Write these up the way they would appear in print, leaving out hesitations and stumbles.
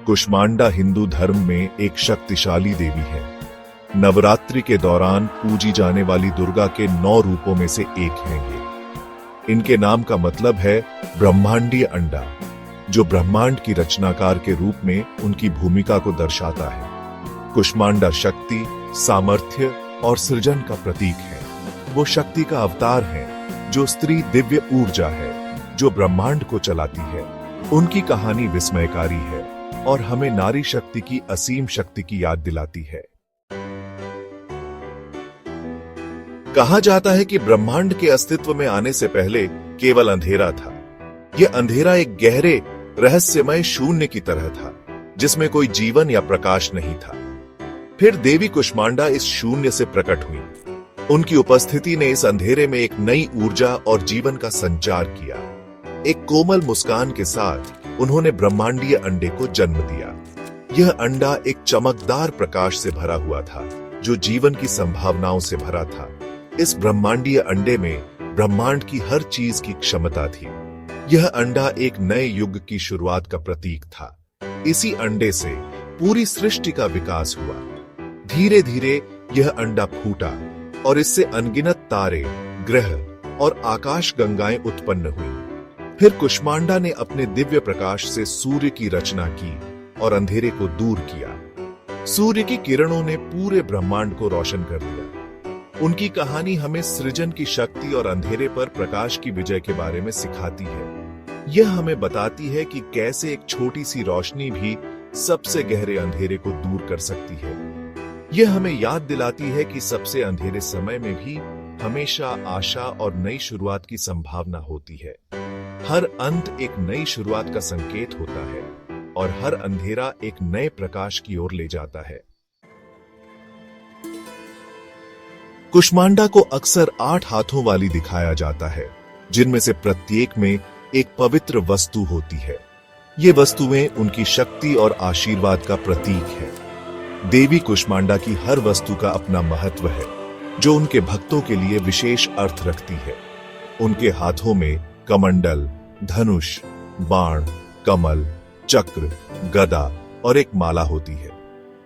कुष्मांडा हिंदू धर्म में एक शक्तिशाली देवी है। नवरात्रि के दौरान पूजी जाने वाली दुर्गा के 9 रूपों में से एक हैं ये। इनके नाम का मतलब है ब्रह्मांडीय अंडा, जो ब्रह्मांड की रचनाकार के रूप में उनकी भूमिका को दर्शाता है। कुष्मांडा शक्ति, सामर्थ्य और सृजन का प्रतीक है। वो शक्ति का अवतार है, जो स्त्री दिव्य ऊर्जा है, जो ब्रह्मांड को चलाती है। उनकी कहानी विस्मयकारी है और हमें नारी शक्ति की असीम शक्ति की याद दिलाती है। कहा जाता है कि ब्रह्मांड के अस्तित्व में आने से पहले केवल अंधेरा था। यह अंधेरा एक गहरे, रहस्यमय शून्य की तरह था, जिसमें कोई जीवन या प्रकाश नहीं था। फिर देवी कुष्मांडा इस शून्य से प्रकट हुई। उनकी उपस्थिति ने इस अंधेरे में एक नई ऊर्जा और जीवन का संचार किया। एक कोमल मुस्कान के साथ उन्होंने ब्रह्मांडीय अंडे को जन्म दिया। यह अंडा एक चमकदार प्रकाश से भरा हुआ था, जो जीवन की संभावनाओं से भरा था। इस ब्रह्मांडीय अंडे में ब्रह्मांड की हर चीज की क्षमता थी। यह अंडा एक नए युग की शुरुआत का प्रतीक था। इसी अंडे से पूरी सृष्टि का विकास हुआ। धीरे धीरे यह अंडा फूटा और इससे अनगिनत तारे, ग्रह और आकाश गंगाएं उत्पन्न हुई। फिर कुष्मांडा ने अपने दिव्य प्रकाश से सूर्य की रचना की और अंधेरे को दूर किया। सूर्य की किरणों ने पूरे ब्रह्मांड को रोशन कर दिया। उनकी कहानी हमें सृजन की शक्ति और अंधेरे पर प्रकाश की विजय के बारे में सिखाती है। यह हमें बताती है कि कैसे एक छोटी सी रोशनी भी सबसे गहरे अंधेरे को दूर कर सकती है। यह हमें याद दिलाती है कि सबसे अंधेरे समय में भी हमेशा आशा और नई शुरुआत की संभावना होती है। हर अंत एक नई शुरुआत का संकेत होता है और हर अंधेरा एक नए प्रकाश की ओर ले जाता है। कुष्मांडा को अक्सर 8 हाथों वाली दिखाया जाता है, जिनमें से प्रत्येक में एक पवित्र वस्तु होती है। ये वस्तुएं उनकी शक्ति और आशीर्वाद का प्रतीक है। देवी कुष्मांडा की हर वस्तु का अपना महत्व है, जो उनके भक्तों के लिए विशेष अर्थ रखती है। उनके हाथों में कमंडल, धनुष, बाण, कमल, चक्र, गदा और एक माला होती है।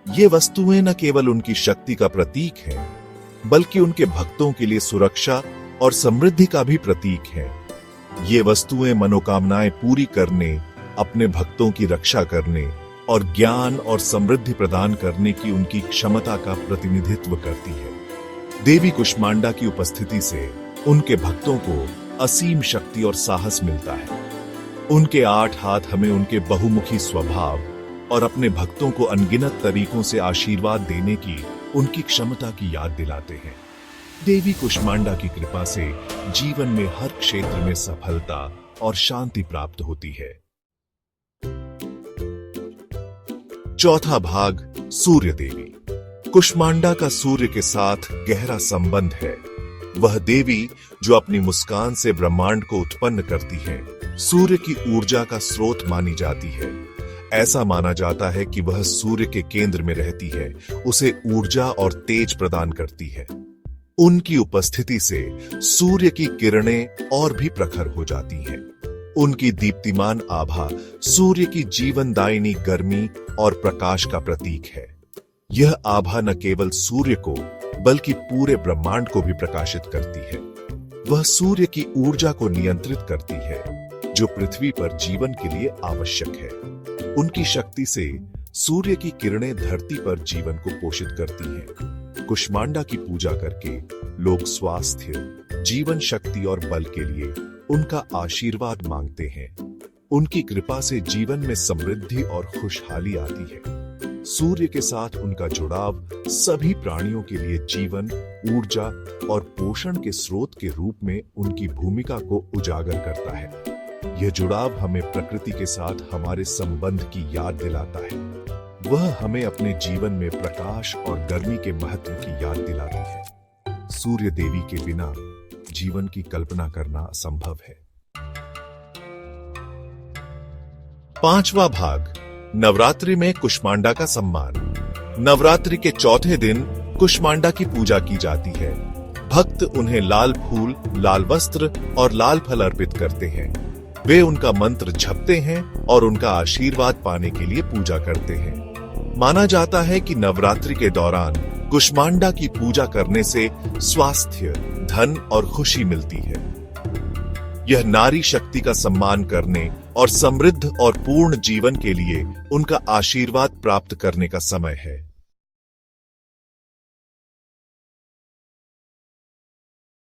ये वस्तुएं न केवल उनकी शक्ति का प्रतीक हैं, बल्कि उनके भक्तों के लिए सुरक्षा और समृद्धि का भी प्रतीक है। ये वस्तुएं मनोकामनाएं पूरी करने, अपने भक्तों की रक्षा करने और ज्ञान और समृद्धि प्रदान करने की उनकी क्षमता का प्रतिनिधित्व करती है। देवी कुष्मांडा की उपस्थिति से उनके भक्तों को असीम शक्ति और साहस मिलता है। उनके 8 हाथ हमें उनके बहुमुखी स्वभाव और अपने भक्तों को अनगिनत तरीकों से आशीर्वाद देने की उनकी क्षमता की याद दिलाते हैं। देवी कुष्मांडा की कृपा से जीवन में हर क्षेत्र में सफलता और शांति प्राप्त होती है। चौथा भाग, सूर्य देवी। कुष्मांडा का सूर्य के साथ गहरा संबंध है। वह देवी जो अपनी मुस्कान से ब्रह्मांड को उत्पन्न करती है, सूर्य की ऊर्जा का स्रोत मानी जाती है। ऐसा माना जाता है कि वह सूर्य के केंद्र में रहती है, उसे ऊर्जा और तेज प्रदान करती है। उनकी उपस्थिति से सूर्य की किरणें और भी प्रखर हो जाती हैं। उनकी दीप्तिमान आभा सूर्य की जीवनदायिनी गर्मी और प्रकाश का प्रतीक है। यह आभा न केवल सूर्य को बल्कि पूरे ब्रह्मांड को भी प्रकाशित करती है। वह सूर्य की ऊर्जा को नियंत्रित करती है, जो पृथ्वी पर जीवन के लिए आवश्यक है। उनकी शक्ति से सूर्य की किरणें धरती पर जीवन को पोषित करती हैं। कुष्मांडा की पूजा करके लोग स्वास्थ्य, जीवन शक्ति और बल के लिए उनका आशीर्वाद मांगते हैं। उनकी कृपा से जीवन में समृद्धि और खुशहाली आती है। सूर्य के साथ उनका जुड़ाव सभी प्राणियों के लिए जीवन, ऊर्जा और पोषण के स्रोत के रूप में उनकी भूमिका को उजागर करता है। यह जुड़ाव हमें प्रकृति के साथ हमारे संबंध की याद दिलाता है। वह हमें अपने जीवन में प्रकाश और गर्मी के महत्व की याद दिलाती है। सूर्य देवी के बिना जीवन की कल्पना करना असंभव है। 5वां भाग, नवरात्रि में कुष्मांडा का सम्मान। नवरात्रि के चौथे दिन कुष्मांडा की पूजा की जाती है। भक्त उन्हें लाल फूल, लाल वस्त्र और लाल फल अर्पित करते हैं। वे उनका मंत्र जपते हैं और उनका आशीर्वाद पाने के लिए पूजा करते हैं। माना जाता है कि नवरात्रि के दौरान कुष्मांडा की पूजा करने से स्वास्थ्य, धन और खुशी मिलती है। यह नारी शक्ति का सम्मान करने और समृद्ध और पूर्ण जीवन के लिए उनका आशीर्वाद प्राप्त करने का समय है।